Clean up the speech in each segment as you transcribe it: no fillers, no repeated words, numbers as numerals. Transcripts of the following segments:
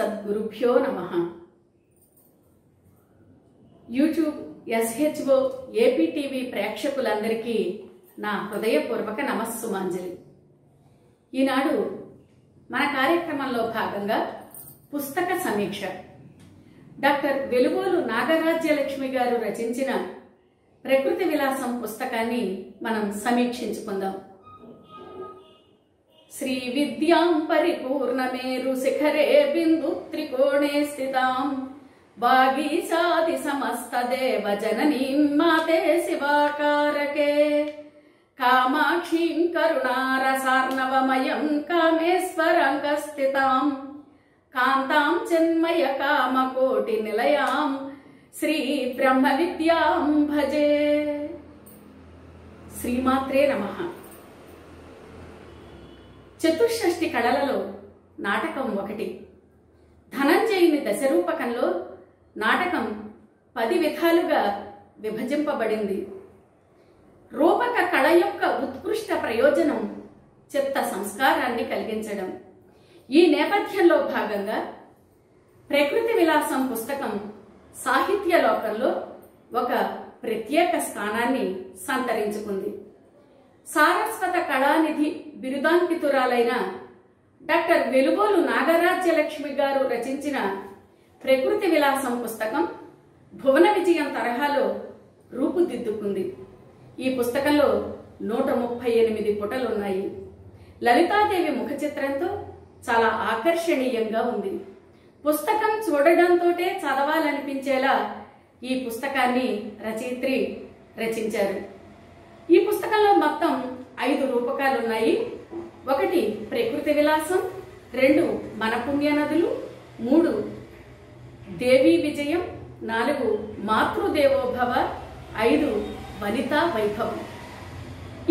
సద్గురుభ్యో నమః. YouTube SHO AP TV ప్రేక్షకులందరికీ నా హృదయపూర్వక నమస్సుమాంజలి. ఈనాడు మన కార్యక్రమంలో భాగంగా పుస్తక సమీక్ష డాక్టర్ వెలుగోలు నాగరాజ్యలక్ష్మి గారు రచించిన ప్రకృతి విలాసం పుస్తకాన్ని మనం సమీక్షించుకుందాం. శ్రీ విద్యాం పరిపూర్ణమేరు శిఖరే బిందు త్రికోణే స్థితాం వాగీశాది సమస్త దేవ జననీం మాతే శివాకారకే కామాక్షీం కరుణారసార్ణవమయం కామేశ్వరాంక స్థితాం కాంతాం చిన్మయ కామకోటి నిలయాం శ్రీ బ్రహ్మ విద్యాం భజే. శ్రీమాత్రే నమః. చతుషష్ఠి కళలలో నాటకం ఒకటి. ధనంజయుని దశరూపకంలో నాటకం 10 విధాలుగా విభజింపబడింది. రూపక కళ యొక్క ఉత్కృష్ట ప్రయోజనం చిత్త సంస్కారాన్ని కలిగించడం. ఈ నేపథ్యంలో భాగంగా ప్రకృతి విలాసం పుస్తకం సాహిత్య లోకంలో ఒక ప్రత్యేక స్థానాన్ని సంతరించుకుంది. సారస్వత కళానిధి బిరుదాంకితురాలైన డాక్టర్ వెలుగోలు నాగరాజ్యలక్ష్మి గారు రచించిన ప్రకృతి విలాసం పుస్తకం భువన విజయం తరహాలో రూపుదిద్దుకుంది. ఈ పుస్తకంలో 138 పుటలున్నాయి. లలితాదేవి ముఖ చిత్రంతో చాలా ఆకర్షణీయంగా ఉంది. పుస్తకం చూడడంతోటే చదవాలనిపించేలా ఈ పుస్తకాన్ని రచయిత్రి రచించారు. ఈ పుస్తకంలో మొత్తం 5 రూపకాలున్నాయి. 1 ప్రకృతి విలాసం, 2 మన పుణ్యనదులు, 3 దేవీ విజయం, 4 మాతృదేవోభవ, 5 వనితా వైభవం.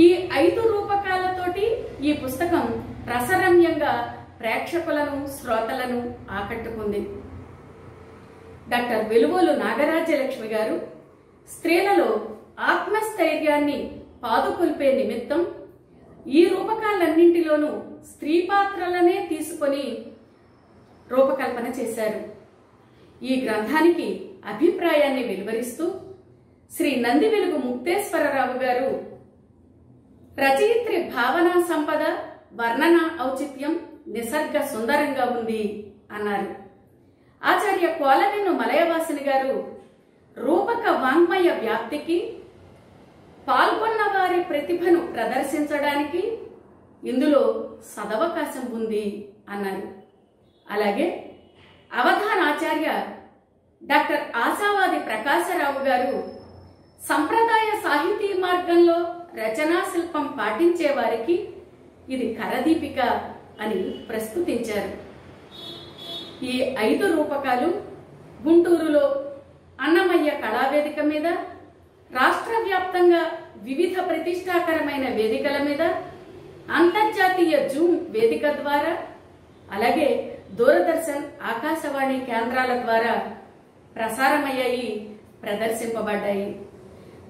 ఈ 5 రూపకాలతోటి ఈ పుస్తకం రసరమ్యంగా ప్రేక్షకులను శ్రోతలను ఆకట్టుకుంది. డాక్టర్ వెలుగోలు నాగరాజ్యలక్ష్మి గారు స్త్రీలలో ఆత్మస్థైర్యాన్ని పాదుకొల్పే నిమిత్తం ఈ రూపకాలన్నింటిలోనూ స్త్రీ పాత్రలనే తీసుకొని రూపకల్పన చేశారు. ఈ గ్రంథానికి అభిప్రాయాన్ని వెలువరిస్తూ శ్రీ నంది వెలుగు ముక్తేశ్వరరావు గారు రచయిత్రి భావనా సంపద, వర్ణన ఔచిత్యం, నిసర్గ సుందరంగా ఉంది అన్నారు. ఆచార్య కోలవెన్ను మలయవాసిని గారు రూపక వాంగ్మయ వ్యాప్తికి, పాల్గొన్న వారి ప్రతిభను ప్రదర్శించడానికి ఇందులో సదవకాశం ఉంది అన్నారు. అలాగే అవధానాచార్య డాక్టర్ ఆశావాది ప్రకాశరావు గారు సంప్రదాయ సాహితీ మార్గంలో రచనా శిల్పం పాటించే వారికి ఇది కరదీపిక అని ప్రస్తుతించారు. ఈ 5 రూపకాలు గుంటూరులో అన్నమయ్య కళావేదిక మీద, రాష్ట్ర వ్యాప్తంగా వివిధ ప్రతిష్టాకరమైన వేదికల మీద, అంతర్జాతీయ జూమ్ వేదిక ద్వారా, అలాగే దూరదర్శన్, ఆకాశవాణి కేంద్రాల ద్వారా ప్రసారమయ్యాయి, ప్రదర్శింపబడ్డాయి.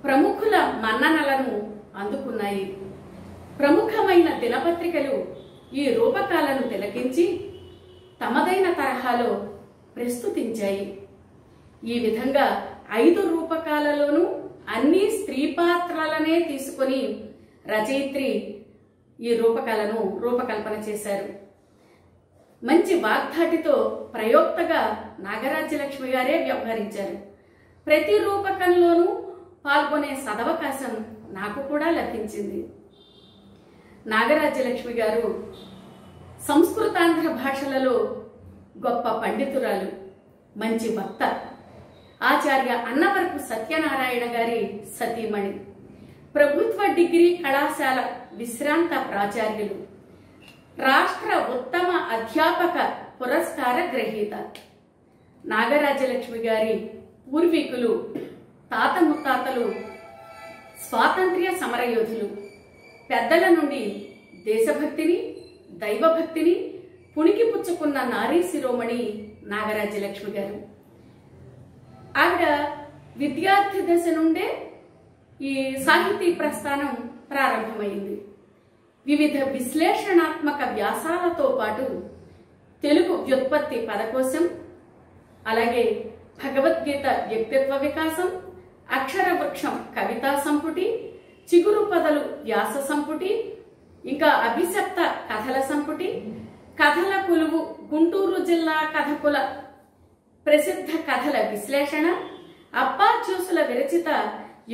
ప్రముఖుల మన్ననలను అందుకున్నాయి. ప్రముఖమైన దినపత్రికలు ఈ రూపకాలను తిలకించి తమదైన తరహాలో ప్రస్తుతించాయి. ఈ విధంగా 5 రూపకాలలోనూ అన్ని స్త్రీ పాత్రలనే తీసుకొని రచయిత్రి ఈ రూపకాలను రూపకల్పన చేశారు. మంచి వాగ్ధాటితో ప్రయోక్తగా నాగరాజ్యలక్ష్మి గారే వ్యవహరించారు. ప్రతి రూపకంలోనూ పాల్గొనే సదవకాశం నాకు కూడా లభించింది. నాగరాజ్యలక్ష్మి గారు సంస్కృతాంధ్ర భాషలలో గొప్ప పండితురాలు, మంచి వక్త, ఆచార్య అన్నవరపు సత్యనారాయణ గారి సతీమణి, ప్రభుత్వ డిగ్రీ కళాశాల విశ్రాంత ప్రాచార్యులు, రాష్ట్ర ఉత్తమ అధ్యాపక పురస్కార గ్రహీత. నాగరాజ్యలక్ష్మి గారి పూర్వీకులు, తాత ముత్తాతలు స్వాతంత్ర్య సమరయోధులు. పెద్దల నుండి దేశభక్తిని, దైవభక్తిని పుణికిపుచ్చుకున్న నారీ శిరోమణి నాగరాజ్యలక్ష్మి గారు. ఆవిడ విద్యార్థి దశ నుండే ఈ సాహితీ ప్రస్థానం ప్రారంభమైంది. వివిధ విశ్లేషణాత్మక వ్యాసాలతో పాటు తెలుగు వ్యుత్పత్తి పదకోశం, అలాగే భగవద్గీత వ్యక్తిత్వ వికాసం, అక్షర వృక్షం కవితా సంపుటి, చిగురు పదలు వ్యాస సంపుటి, ఇంకా అభిశప్త కథల సంపుటి, కథల కొలువు గుంటూరు జిల్లా కథకుల ప్రసిద్ధ కథల విశ్లేషణ, అప్పాచ్యూసుల విరచిత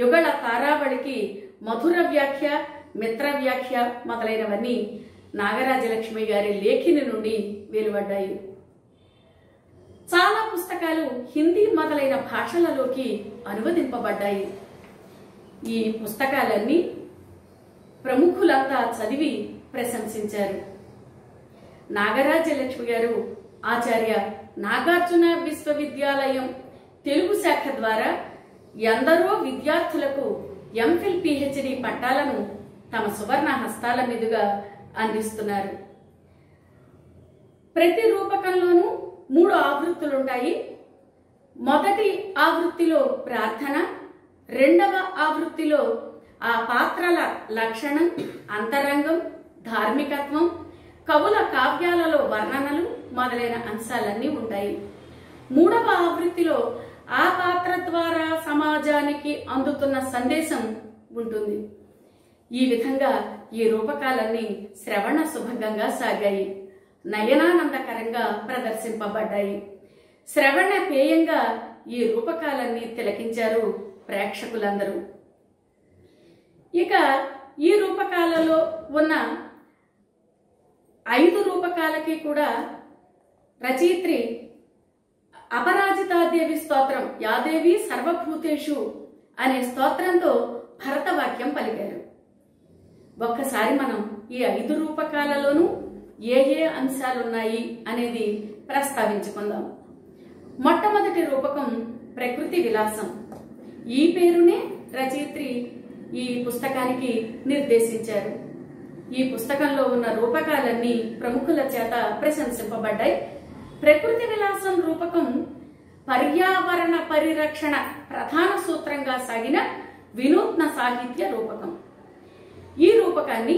యుగళ తారావళికి మధుర వ్యాఖ్య, మిత్ర వ్యాఖ్య మొదలైనవన్నీ నాగరాజలక్ష్మి గారి లేఖిని నుండి వెలువడ్డాయి. చాలా పుస్తకాలు హిందీ మొదలైన భాషలలోకి అనువదింపబడ్డాయి. ఈ పుస్తకాలన్నీ ప్రముఖులంతా చదివి ప్రశంసించారు. నాగరాజలక్ష్మి గారు ఆచార్య నాగార్జున విశ్వవిద్యాలయం తెలుగు శాఖ ద్వారా ఎందరో విద్యార్థులకు ఎంఫిల్ పిహెచ్డి పట్టాలను తమ సువర్ణ హస్తాల మీదుగా అందిస్తున్నారు. ప్రతి రూపకంలోనూ 3 ఆవృత్తులుంటాయి. మొదటి ఆవృత్తిలో ప్రార్థన, రెండవ ఆవృత్తిలో ఆ పాత్రల లక్షణం, అంతరంగం, ధార్మికత్వం, కవుల కావ్యాలలో వర్ణనలు మొదలైన అంశాలన్నీ ఉంటాయి. 3వ ఆవృత్తిలో ఆ పాత్ర ద్వారా సమాజానికి అందుతున్న సందేశం ఉంటుంది. ఈ విధంగా ఈ రూపకాలన్నీ శ్రవణ సుభంగంగా సాగాయి, నయనానందకరంగా ప్రదర్శింపబడ్డాయి. శ్రవణ పేయంగా ఈ రూపకాలన్నీ తిలకించారు ప్రేక్షకులందరూ. ఇక ఈ రూపకాలలో ఉన్న 5 రూపకాలకి కూడా రచయిత్రి అపరాజితాదేవి స్తోత్రం, యాదేవి సర్వభూతేషు అనే స్తోత్రంతో భరతవాక్యం పలికారు. ఒక్కసారి మనం ఈ 5 రూపకాలలోనూ ఏ అంశాలున్నాయి అనేది ప్రస్తావించుకుందాం. మొట్టమొదటి రూపకం ప్రకృతి విలాసం. ఈ పేరునే రచయిత్రి ఈ పుస్తకానికి నిర్దేశించారు. ఈ పుస్తకంలో ఉన్న రూపకాలన్నీ ప్రముఖుల చేత ప్రశంసింపబడ్డాయి. ప్రకృతి విలాసం రూపకం పర్యావరణ పరిరక్షణ ప్రధాన సూత్రంగా సాగిన వినూత్న సాహిత్య రూపకం. ఈ రూపకాన్ని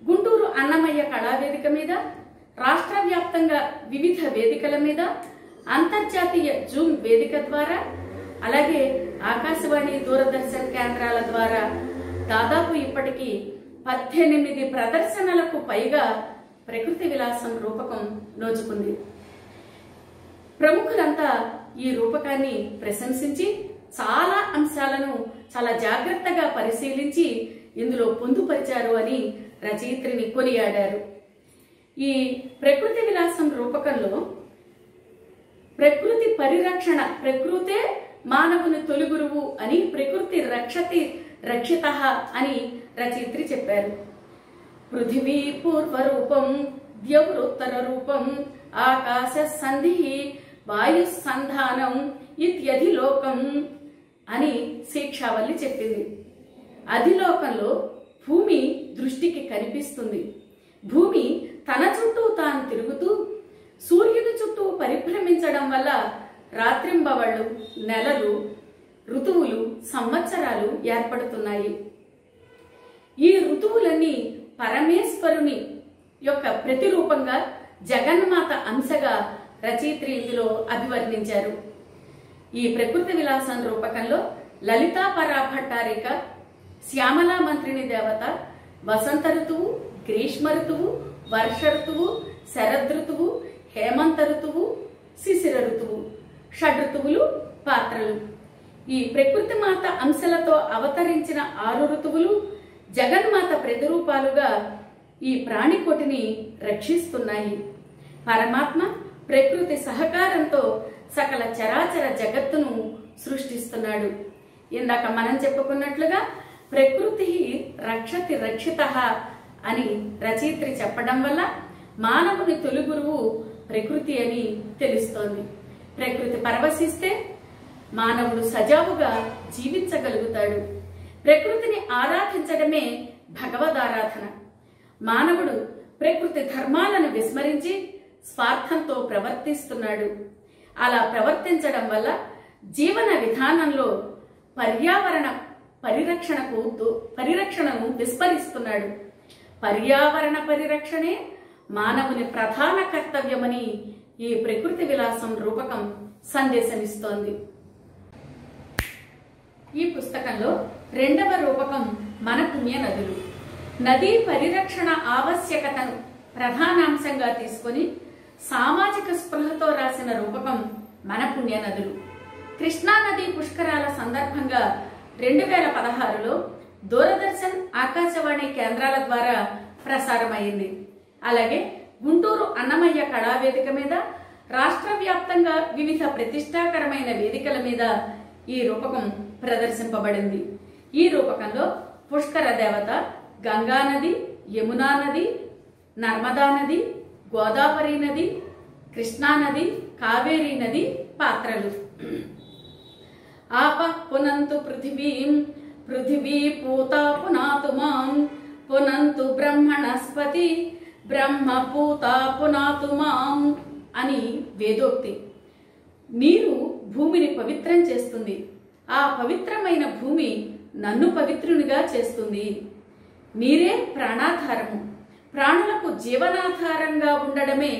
గుంటూరు అన్నమయ్య కళావేదిక మీద, రాష్ట్ర వ్యాప్తంగా వివిధ వేదికల మీద, అంతర్జాతీయ జూమ్ వేదిక ద్వారా, అలాగే ఆకాశవాణి దూరదర్శన్ కేంద్రాల ద్వారా దాదాపు ఇప్పటికీ 18 ప్రదర్శనలకు పైగా ప్రకృతి విలాసం రూపకం నోచుకుంది. ప్రముఖులంతా ఈ రూపకాన్ని ప్రశంసించి చాలా అంశాలను చాలా జాగ్రత్తగా పరిశీలించి ఇందులో పొందుపరిచారు అని రచయిత్రిని కొనియాడారు. ఈ ప్రకృతి విలాసం రూపకంలో ప్రకృతి పరిరక్షణ, ప్రకృతే మానవుని తొలి గురువు అని, ప్రకృతి రక్షతి రక్షిత అని రచయిత్రి చెప్పారు. పృథివీ పూర్వరూపం, ద్యౌరుత్తర రూపం, ఆకాశ సంధి, వాయు సంధానం ఇత్యధిలోకం అని శిక్షావల్లి చెప్పింది. అధిలోకంలో భూమి దృష్టికి కనిపిస్తుంది. భూమి తన చుట్టూ తాను తిరుగుతూ సూర్యుని చుట్టూ పరిభ్రమించడం వల్ల రాత్రింబవళ్ళు, నెలలు, ఋతువులు, సంవత్సరాలు ఏర్పడుతున్నాయి. ఈ ఋతువులన్నీ పరమేశ్వరుని యొక్క ప్రతిరూపంగా, జగన్మాత అంశగా రచయిత్రి ఇందులో అభివర్ణించారు. ఈ ప్రకృతి విలాసం రూపకంలో లలితా పరాభట్టారిక, శ్యామలా మంత్రిని దేవత, వసంత ఋతువు, గ్రీష్మ ఋతువు, వర్ష ఋతువు, శరదృతువు, హేమంత ఋతువు, శిశిర ఋతువు, షడ్ఋతువులు పాత్రలు. ఈ ప్రకృతి మాత అంశాలతో అవతరించిన 6 ఋతువులు జగన్మాత ప్రతిరూపాలుగా ఈ ప్రాణికోటిని రక్షిస్తున్నాయి. పరమాత్మ ప్రకృతి సహకారంతో సకల చరాచర జగత్తును సృష్టిస్తున్నాడు. ఇందాక మనం చెప్పుకున్నట్లుగా ప్రకృతి రక్షతి రక్షిత అని రచయిత్రి చెప్పడం వల్ల మానవుని తొలి గురువు ప్రకృతి అని తెలుస్తోంది. ప్రకృతి పరవశిస్తే మానవుడు సజావుగా జీవించగలుగుతాడు. ప్రకృతిని ఆరాధించడమే భగవదారాధన. మానవుడు ప్రకృతి ధర్మాలను విస్మరించి స్వార్థంతో ప్రవర్తిస్తున్నాడు. అలా ప్రవర్తించడం వల్ల జీవన విధానంలో పర్యావరణ పరిరక్షణను విస్మరిస్తున్నాడు. పర్యావరణ పరిరక్షణే మానవుని ప్రధాన కర్తవ్యమని ఈ ప్రకృతి విలాసం రూపకం సందేశమిస్తోంది. ఈ పుస్తకంలో రెండవ రూపకం మన పుణ్య నదులు. నదీ పరిరక్షణ ఆవశ్యకతను ప్రధానాంశంగా తీసుకొని సామాజిక స్పృహతో రాసిన రూపకం మన పుణ్య నదులు. కృష్ణా నదీ పుష్కరాల సందర్భంగా 2016లో దూరదర్శన్, ఆకాశవాణి కేంద్రాల ద్వారా ప్రసారమైంది. అలాగే గుంటూరు అన్నమయ్య కళావేదిక మీద రాష్ట్ర వ్యాప్తంగా వివిధ ప్రతిష్టాకరమైన వేదికల మీద ఈ రూపకం ప్రదర్శింపబడింది. ఈ రూపకంలో పుష్కర దేవత గంగా నది, యమునా నది, నర్మదా నది, గోదావరి నది, కృష్ణా నది, కావేరీ నది పాత్రలు. ఆప పునంతు పృథివీం పృథివీ పూతా పునాతు మాం పునంతు బ్రహ్మణస్పతి బ్రహ్మ పూతా పునాతు మాం అని వేదోక్తి. నీరు భూమిని పవిత్రం చేస్తుంది. ఆ పవిత్రమైన భూమి నన్ను పవిత్రునిగా చేస్తుంది. నీరే ప్రాణాధారము. ప్రాణులకు జీవనాధారంగా ఉండడమే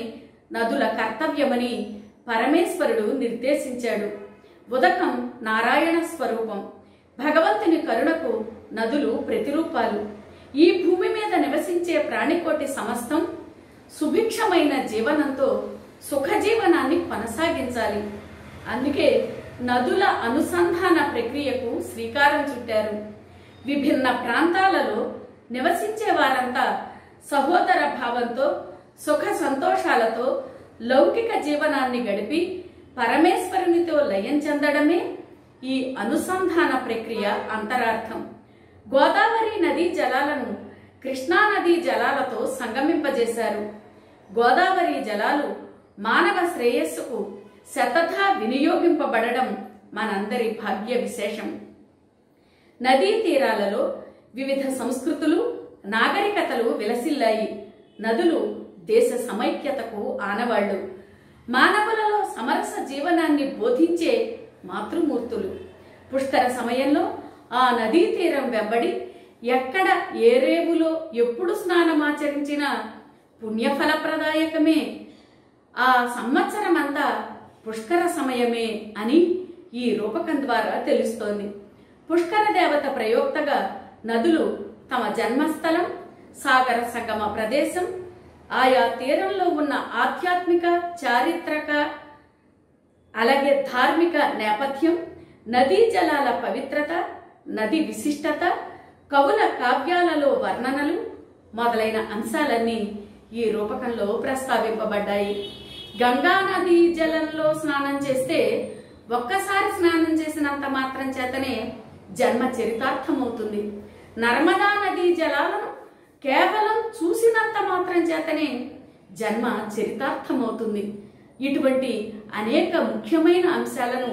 నదుల కర్తవ్యమని పరమేశ్వరుడు నిర్దేశించాడు. ఉదకం నారాయణ స్వరూపం. భగవంతుని కరుణకు నదులు ప్రతిరూపాలు. ఈ భూమి మీద నివసించే ప్రాణికోటి సమస్తం సుభిక్షమైన జీవనంతో సుఖజీవనాన్ని కొనసాగించాలి. అందుకే నదుల అనుసంధాన ప్రక్రియకు శ్రీకారం చుట్టారు. విభిన్న ప్రాంతాలలో నివసించే వారంతా సహోదర భావంతో సుఖ సంతోషాలతో లౌకిక జీవనాన్ని గడిపి పరమేశ్వరునితో లయం చెందడమే ఈ అనుసంధాన ప్రక్రియ అంతరార్థం. గోదావరి నదీ జలాలను కృష్ణా నదీ జలాలతో సంగమింపజేశారు. గోదావరి జలాలు మానవ శ్రేయస్సుకు శతథా వినియోగింపబడడం మనందరి భాగ్య విశేషం. నదీ తీరాలలో వివిధ సంస్కృతులు, నాగరికతలు విలసిల్లాయి. నదులు దేశ సమైక్యతకు ఆనవాళ్లు. మానవులలో సమరస జీవనాన్ని బోధించే మాతృమూర్తులు. పుష్కర సమయంలో ఆ నదీ తీరం వెంబడి ఎక్కడ ఏ రేవులో ఎప్పుడు స్నానమాచరించినా పుణ్యఫలప్రదాయకమే. ఆ సంవత్సరమంతా పుష్కర సమయమే అని ఈ రూపకం ద్వారా తెలుస్తోంది. పుష్కర దేవత ప్రయోక్తగా నదులు తమ జన్మస్థలం, సాగర సంగమ ప్రదేశం, ఆయా తీరంలో ఉన్న ఆధ్యాత్మిక, చారిత్రక అలాగే ధార్మిక నేపథ్యం, నదీ జలాల పవిత్రత, నది విశిష్టత, కవుల కావ్యాలలో వర్ణనలు మొదలైన అంశాలన్నీ ఈ రూపకంలో ప్రస్తావింపబడ్డాయి. గంగా నదీ జలంలో స్నానం చేస్తే ఒక్కసారి స్నానం చేసినంత మాత్రం చేతనే జన్మ చరితార్థమవుతుంది. నర్మదా నదీ జలాలను కేవలం చూసినంత మాత్రం చేతనే జన్మ చరితార్థమవుతుంది. ఇటువంటి అనేక ముఖ్యమైన అంశాలను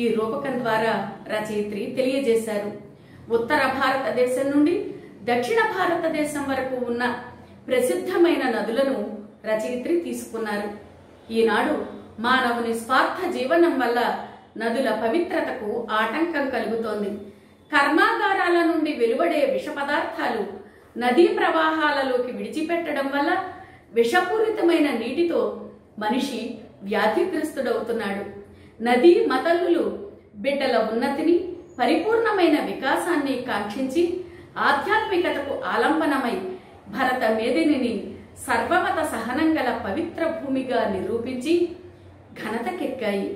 ఈ రూపకం ద్వారా రచయిత్రి తెలియజేశారు. ఉత్తర భారతదేశం నుండి దక్షిణ భారతదేశం వరకు ఉన్న ప్రసిద్ధమైన నదులను రచయిత్రి తీసుకున్నారు. ఈనాడు మానవుని స్వార్థ జీవనం వల్ల నదుల పవిత్రతకు ఆటంకం కలుగుతోంది. కర్మాగారాల నుండి వెలువడే విష పదార్థాలు నదీ ప్రవాహాలలోకి విడిచిపెట్టడం వల్ల విషపూరితమైన నీటితో మనిషి వ్యాధిగ్రస్తుడవుతున్నాడు. నదీ మతల్లులు బిడ్డల ఉన్నతిని, పరిపూర్ణమైన వికాసాన్ని కాంక్షించి ఆధ్యాత్మికతకు ఆలంబనమై భరత మేదినిని సర్వమత సహనం గల పవిత్ర భూమిగా నిరూపించి ఘనతకెక్కాయి.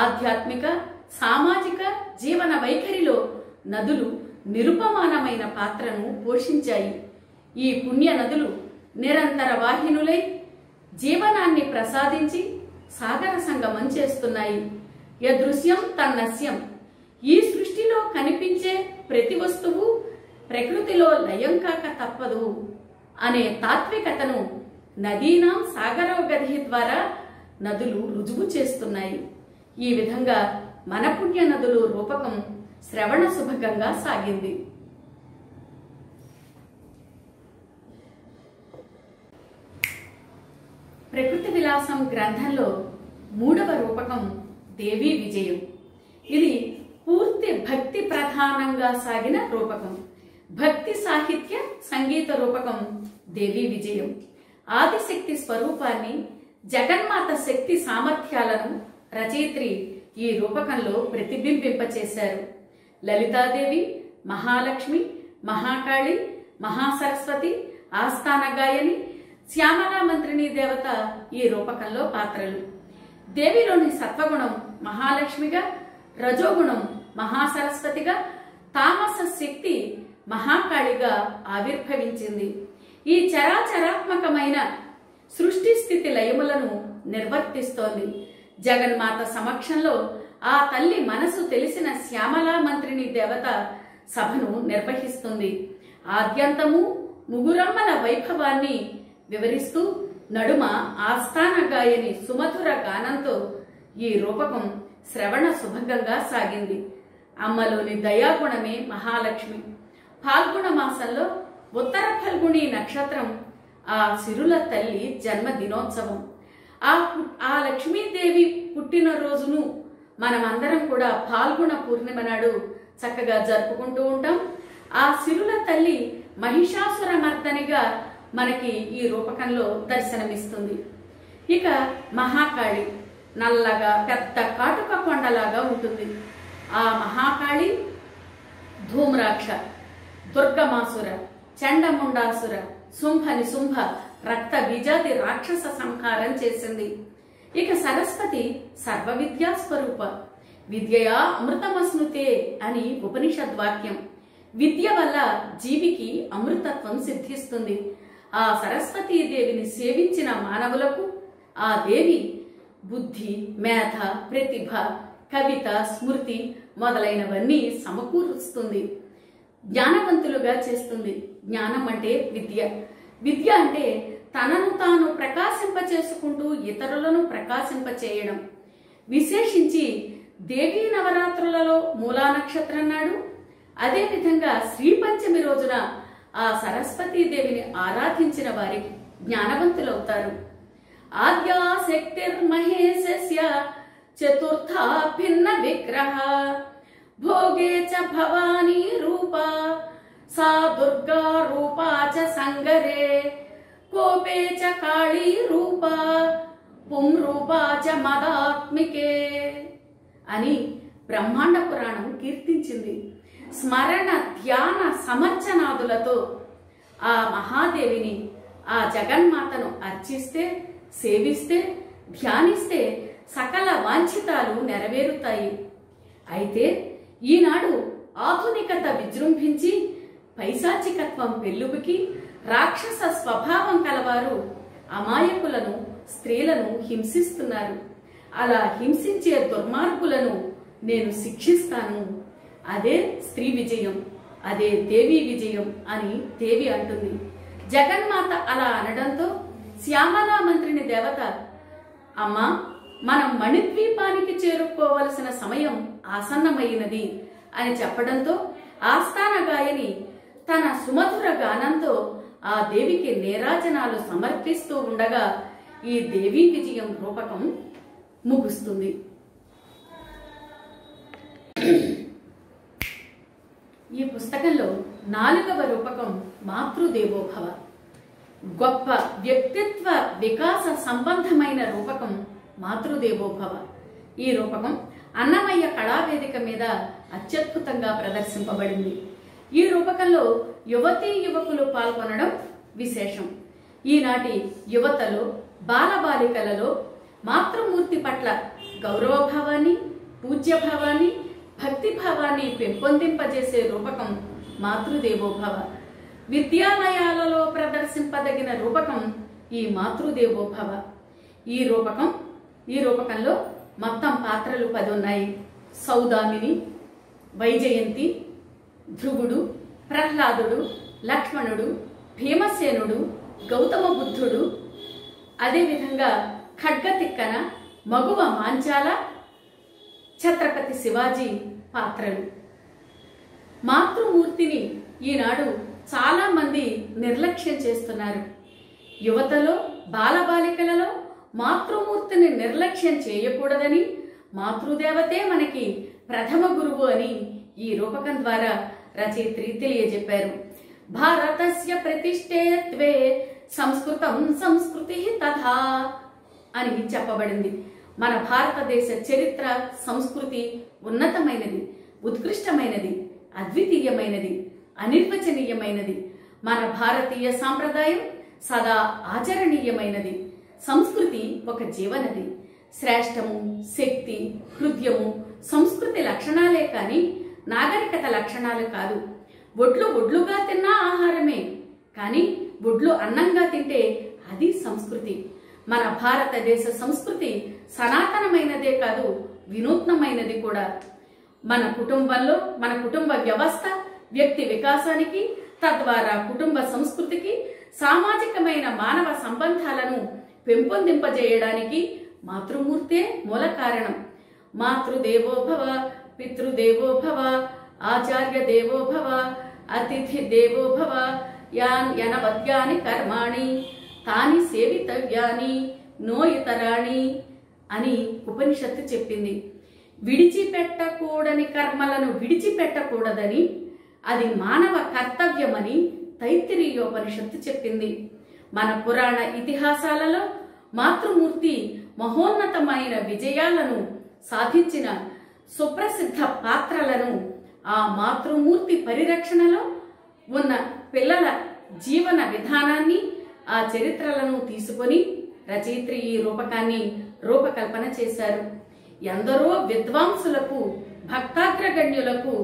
ఆధ్యాత్మిక, సామాజిక జీవన వైఖరిలో నదులు నిరుపమానమైన పాత్రను పోషించాయి. ఈ పుణ్య నదులు నిరంతర వాహినులై జీవనాన్ని ప్రసాదించి సాగర సంగమం చేస్తున్నాయి. యదృశ్యం తన్నస్యం. ఈ సృష్టిలో కనిపించే ప్రతి వస్తువు ప్రకృతిలో లయం కాక తప్పదు అనే తాత్వికతను నదీనాం సాగరోగధి ద్వారా నదులు రుజువు చేస్తున్నాయి. ఈ విధంగా మన పుణ్య నదులు రూపకం శ్రవణ శుభకంగా సాగింది. ప్రకృతి విలాసం గ్రంథంలో 3వ రూపకం దేవీ విజయం. ఇది పూర్తి భక్తి ప్రధానంగా సాగిన రూపకం. భక్తి సాహిత్య సంగీత రూపకం దేవీ విజయం. ఆదిశక్తి స్వరూపాన్ని, జగన్మాత శక్తి సామర్థ్యాలను రచయిత్రి ఈ రూపకంలో ప్రతిబింబింపచేశారు. లలితాదేవి, మహాలక్ష్మి, మహాకాళి, మహాసరస్వతి, ఆస్థాన గాయని, శ్యామలా మంత్రిని దేవత ఈ రూపకంలో పాత్రలు. దేవిలోని సత్వగుణం మహాలక్ష్మిగా, రజోగుణం మహాసరస్వతిగా, తామస శక్తి మహాకాళిగా ఆవిర్భవించింది. ఈ చరాచరాత్మకమైన సృష్టి స్థితి లయములను నిర్వర్తిస్తోంది. జగన్మాత సమక్షంలో ఆ తల్లి మనసు తెలిసిన శ్యామలా మంత్రిని దేవత సభను నిర్వహిస్తుంది. ఆద్యంతము ముగురమ్మల వైభవాన్ని వివరిస్తూ నడుమ ఆస్థాన గాయని సుమధుర గానంతో ఈ రూపకం శ్రవణ సుభంగంగా సాగింది. అమ్మలోని దయాగుణమే మహాలక్ష్మి. ఫాల్గుణ మాసంలో ఉత్తర ఫల్గుణి నక్షత్రం ఆ సిరుల తల్లి జన్మదినోత్సవం. ఆ లక్ష్మీదేవి పుట్టినరోజును మనమందరం కూడా ఫాల్గుణ పూర్ణిమ నాడు చక్కగా జరుపుకుంటూ ఉంటాం. ఆ సిరుల తల్లి మహిషాసుర మర్దనిగా మనకి ఈ రూపకంలో దర్శనమిస్తుంది. ఇక మహాకాళి నల్లగా పెద్ద కాటుక కొండలాగా ఉంటుంది. ఆ మహాకాళి ధూమ్రాక్ష, దుర్గమాసుర, చండముండాసుర, శుంభ నిశుంభ రక్త బీజాది రాక్షస సంహారం చేసింది. ఇక సరస్వతి సర్వ విద్యా స్వరూప. విద్యయా అమృతమస్నుతే అని ఉపనిషద్వాక్యం. విద్య వల్ల జీవికి అమృతత్వం సిద్ధిస్తుంది. ఆ సరస్వతీదేవిని సేవించిన మానవులకు ఆ దేవి బుద్ధి, మేధ, ప్రతిభ, కవిత, స్మృతి మొదలైనవన్నీ సమకూరుస్తుంది. జ్ఞానవంతులుగా చేస్తుంది. జ్ఞానం అంటే విద్య. విద్య అంటే తనను తాను ప్రకాశింపచేసుకుంటూ ఇతరులను ప్రకాశింపచేయడం. విశేషించి దేవీ నవరాత్రులలో మూలా నక్షత్రం నాడు, అదేవిధంగా శ్రీపంచమి రోజున ఆ సరస్వతీదేవిని ఆరాధించిన వారి జ్ఞానవంతులవుతారు. ఆద్యా శక్తిర్మహేశస్య చతుర్థా భిన్న విగ్రహ భోగే చ భవానీ రూపా సా దుర్గా రూపా చ సంగరే కోపే చ కాళీ రూపా పుంరూపా చ మదాత్మికే అని బ్రహ్మాండ పురాణం కీర్తించింది. స్మరణ, ధ్యాన, సమర్చనాదులతో ఆ మహాదేవిని, ఆ జగన్మాతను అర్చిస్తే, సేవిస్తే, ధ్యానిస్తే సకల వాంఛితాలు నెరవేరుతాయి. అయితే ఈనాడు ఆధునికత విజృంభించి పైశాచికత్వం పెళ్ళుబుకి రాక్షస స్వభావం కలవారు అమాయకులను, స్త్రీలను హింసిస్తున్నారు. అలా హింసించే దుర్మార్గులను నేను శిక్షిస్తాను. అదే స్త్రీ విజయం, అదే దేవి విజయం అని దేవి అంటుంది. జగన్మాత అలా అనడంతో శ్యామలా మంత్రిని దేవత, అమ్మా, మనం మణిద్వీపానికి చేరుకోవలసిన సమయం ఆసన్నమైనది అని చెప్పడంతో ఆస్థాన గాయని తన సుమధుర గానంతో ఆ దేవికి నీరాజనాలు సమర్పిస్తూ ఉండగా ఈ దేవీ విజయం రూపకం ముగుస్తుంది. ఈ పుస్తకంలో 4వ రూపకం మాతృదేవోభవ. గొప్ప వ్యక్తిత్వ వికాస సంబంధమైన రూపకం మాతృదేవోభవ. ఈ రూపకం అన్నమయ్య కళావేదిక మీద అత్యద్భుతంగా ప్రదర్శింపబడింది. ఈ రూపకంలో యువతీ యువకులు పాల్గొనడం విశేషం. ఈనాటి యువతలో, బాలబాలికలలో మాతృమూర్తి పట్ల గౌరవభావాన్ని, పూజ్యభావాన్ని, భక్తిభావాన్ని పెంపొందింపజేసే రూపకం మాతృదేవోభవ. విద్యాలయాలలో ప్రదర్శింపదగిన రూపకం ఈ మాతృదేవోభవ. ఈ రూపకంలో మొత్తం పాత్రలు 10 ఉన్నాయి. సౌదామిని, వైజయంతి, ధ్రువుడు, ప్రహ్లాదుడు, లక్ష్మణుడు, భీమసేనుడు, గౌతమ బుద్ధుడు, అదేవిధంగా ఖడ్గతిక్కన, మగువ మాంచాల, ఛత్రపతి శివాజీ పాత్రలు. మాతృమూర్తిని ఈనాడు చాలా మంది నిర్లక్ష్యం చేస్తున్నారు. యువతలో, బాలబాలికలలో మాతృమూర్తిని నిర్లక్ష్యం చేయకూడదని, మాతృదేవతే మనకి ప్రథమ గురువు అని ఈ రూపకం ద్వారా రచయిత్రి తెలియజెప్పారు. భారతస్య ప్రతిష్ఠే త్వే సంస్కృతం సంస్కృతి తథా అని చెప్పబడింది. మన భారతదేశ చరిత్ర సంస్కృతి ఉన్నతమైనది, ఉత్కృష్టమైనది, అద్వితీయమైనది, అనిర్వచనీయమైనది. మన భారతీయ సాంప్రదాయం సదా ఆచరణీయమైనది. సంస్కృతి ఒక జీవనది. శ్రేష్టము, శక్తి, హృదయము సంస్కృతి లక్షణాలే కాని నాగరికత లక్షణాలు కాదు. ఒడ్లు ఒడ్లుగా తిన్నా ఆహారమే, కానీ ఒడ్లు అన్నంగా తింటే అది సంస్కృతి. మన భారతదేశ సంస్కృతి సనాతనమైనదే కాదు, వినూత్నమైనది కూడా. మన కుటుంబంలో మన కుటుంబ వ్యవస్థ వ్యక్తి వికాసానికి, తద్వారా కుటుంబ సంస్కృతికి, సామాజికమైన మానవ సంబంధాలను పెంపొందింపజేయడానికి మాతృమూర్తే మూల కారణం. మాతృదేవోభవ, పితృదేవోభవ, ఆచార్య దేవోభవ, అతిథి దేవోభవ, యనవద్యాని కర్మాణి తాని సేవితవ్యాని నో ఇతరాణి అని ఉపనిషత్తు చెప్పింది. విడిచిపెట్టకూడని కర్మలను విడిచిపెట్టకూడదని, అది మానవ కర్తవ్యమని తైత్తిరీయోపనిషత్తు చెప్పింది. మన పురాణ ఇతిహాసాలలో మాతృమూర్తి మహోన్నతమైన విజయాలను సాధించిన సుప్రసిద్ధ పాత్రలను, ఆ మాతృమూర్తి పరిరక్షణలో ఉన్న పిల్లల జీవన విధానాన్ని, ఆ చరిత్రలను తీసుకొని రచయిత్రి ఈ రూపకాన్ని రూపకల్పన చేశారు. ఎందరో విద్వాంసులకు, భక్తాగ్రగణ్యులకు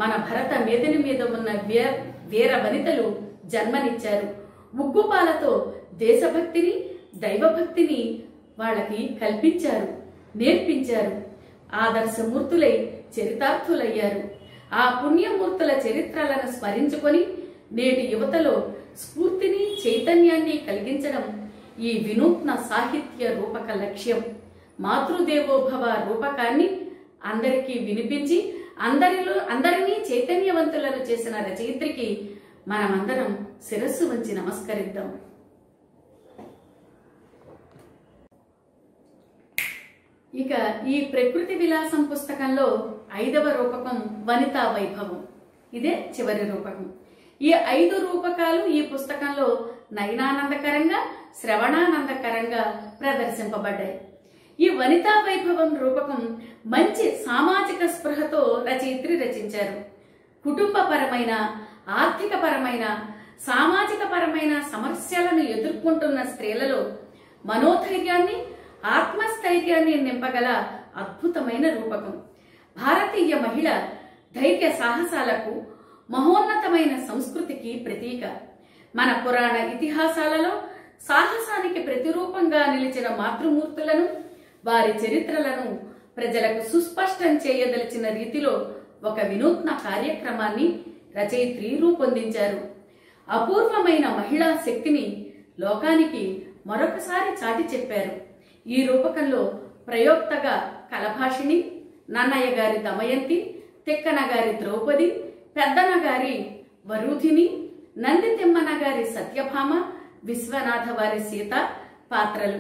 మన భరత మేదిని మీద ఉన్న వీర వనితలు జన్మనిచ్చారు. ఉగ్గుపాలతో దేశభక్తిని, దైవభక్తిని వాళ్ళకి కల్పించారు, నేర్పించారు. ఆదర్శమూర్తులై చరితార్థులయ్యారు. ఆ పుణ్యమూర్తుల చరిత్రలను స్మరించుకొని నేటి యువతలో స్ఫూర్తిని, చైతన్యాన్ని కలిగించడం ఈ వినూత్న సాహిత్య రూపక లక్ష్యం. మాతృదేవోభవ రూపకాన్ని అందరికీ వినిపించి అందరినీ చైతన్యవంతులను చేసిన రచయిత్రికి మనమందరం శిరస్సు వంచి నమస్కరిద్దాం. ఇక ఈ ప్రకృతి విలాసం పుస్తకంలో 5వ రూపకం వనితా వైభవం. ఇదే చివరి రూపకం. ఈ 5 రూపకాలు ఈ పుస్తకంలో నయనానందకరంగా, శ్రవణానందకరంగా ప్రదర్శింపబడ్డాయి. ఈ వనితా వైభవం రూపకం మంచి సామాజిక స్పృహతో రచయిత్రి రచించారు. కుటుంబపరమైన, ఆర్థికపరమైన, సామాజిక పరమైన సమస్యలను ఎదుర్కొంటున్న స్త్రీలలో మనోధైర్యాన్ని, ఆత్మస్థైర్యాన్ని నింపగల అద్భుతమైన రూపకం. భారతీయ మహిళ ధైర్య సాహసాలకు, మహోన్నతమైన సంస్కృతికి ప్రతీక. మన పురాణ ఇతిహాసాలలో సాహసానికి ప్రతిరూపంగా నిలిచిన మాతృమూర్తులను, వారి చరిత్రలను ప్రజలకు సుస్పష్టం చేయదలిచిన రీతిలో ఒక వినూత్న కార్యక్రమాన్ని రచయిత్రి రూపొందించారు. అపూర్వమైన మహిళా శక్తిని లోకానికి మరొకసారి చాటి చెప్పారు. ఈ రూపకంలో ప్రయోక్తగా కలభాషిణి, నన్నయ్య గారి దమయంతి, తిక్కన గారి ద్రౌపది, పెద్దన గారి వరూధిని, నందితిమ్మన గారి సత్యభామ, విశ్వనాథ వారి సీత పాత్రలు.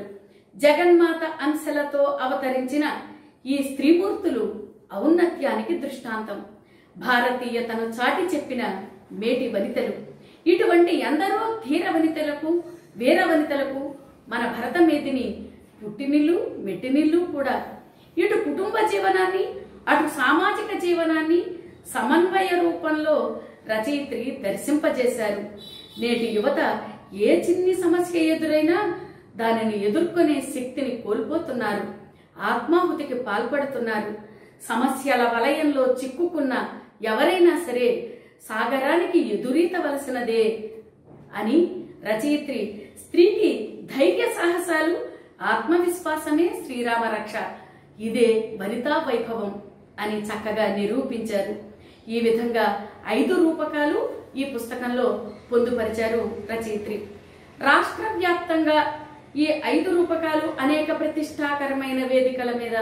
జగన్మాత అంశలతో అవతరించిన ఈ స్త్రీమూర్తులు ఔన్నత్యానికి దృష్టాంతం. భారతీయతను చాటి చెప్పిన మేటి వనితలు. ఇటువంటి ఎందరో ధీర వనితలకు, వీర వనితలకు మన భరత మేదిని పుట్టినిల్లు, మెట్టినిల్లు కూడా. ఇటు కుటుంబ జీవనాన్ని, అటు సామాజిక జీవనాన్ని సమన్వయ రూపంలో రచయిత్రి దర్శింపజేశారు. నేటి యువత ఏ చిన్ని సమస్య ఎదురైనా దానిని ఎదుర్కొనే శక్తిని కోల్పోతున్నారు, ఆత్మాహుతికి పాల్పడుతున్నారు. సమస్యల వలయంలో చిక్కుకున్న ఎవరైనా సరే సాగరానికి ఎదురీతవలసినదే అని రచయిత్రి స్త్రీకి ధైర్య సాహసాలు, ఆత్మవిశ్వాసమే శ్రీరామ రక్ష, ఇదే వనితా వైభవం అని చక్కగా నిరూపించారు. ఈ విధంగా 5 రూపకాలు ఈ పుస్తకంలో పొందుపరిచారు రచయిత్రి. రాష్ట్ర వ్యాప్తంగా ఈ 5 రూపకాలు అనేక ప్రతిష్టాకరమైన వేదికల మీద,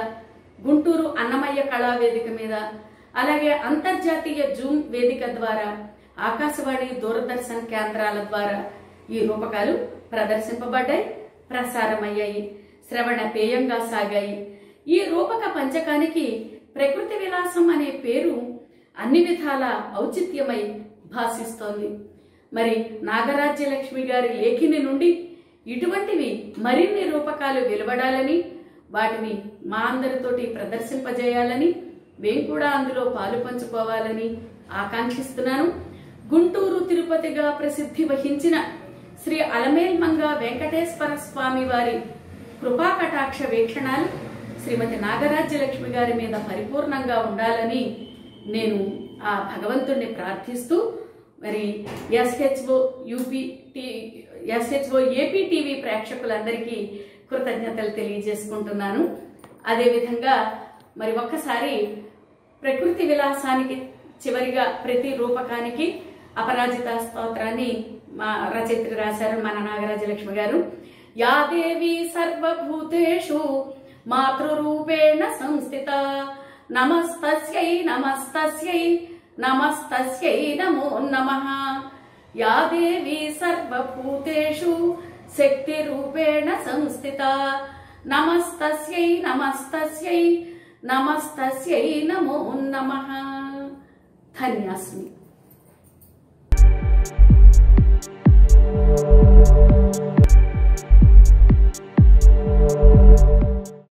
గుంటూరు అన్నమయ్య కళా వేదిక మీద, అలాగే అంతర్జాతీయ జూమ్ వేదిక ద్వారా, ఆకాశవాణి, దూరదర్శన్ కేంద్రాల ద్వారా ఈ రూపకాలు ప్రదర్శింపబడ్డాయి, ప్రసారమయ్యాయి, శ్రవణ పేయంగా సాగాయి. ఈ రూపక పంచకానికి ప్రకృతి విలాసం అనే పేరు అన్ని విధాల ఔచిత్యమై భాసిస్తోంది. మరి నాగరాజ్యలక్ష్మి గారి లేఖిని నుండి ఇటువంటివి మరిన్ని రూపకాలు వెలువడాలని, వాటిని మా అందరితోటి ప్రదర్శింపజేయాలని, మేము కూడా అందులో పాలు పంచుకోవాలని ఆకాంక్షిస్తున్నాను. గుంటూరు తిరుపతిగా ప్రసిద్ధి వహించిన శ్రీ అలమేల్మంగ వెంకటేశ్వర స్వామి వారి కృపా కటాక్ష వీక్షణాలు శ్రీమతి నాగరాజ్యలక్ష్మి గారి మీద పరిపూర్ణంగా ఉండాలని నేను ఆ భగవంతుణ్ణి ప్రార్థిస్తూ మరి ఎస్హెచ్ఓ ఏపీ టీవీ ప్రేక్షకులందరికీ కృతజ్ఞతలు తెలియజేసుకుంటున్నాను. అదేవిధంగా మరి ఒక్కసారి ప్రకృతి విలాసానికి చివరిగా ప్రతి రూపకానికి అపరాజిత స్తోత్రాన్ని మా రచయిత్రి రాశారు మన నాగరాజ్యలక్ష్మి గారు. యా దేవి సర్వభూతేషు మాతృరూపేణ సంస్థిత నమస్తస్యై నమస్తస్యై నమస్తస్యై నమో నమః. యా దేవి సర్వభూతేషు శక్తిరూపేణ సంస్థిత నమస్తస్యై నమస్తస్యై నమస్తస్యై నమో నమః. ధన్యాస్మి.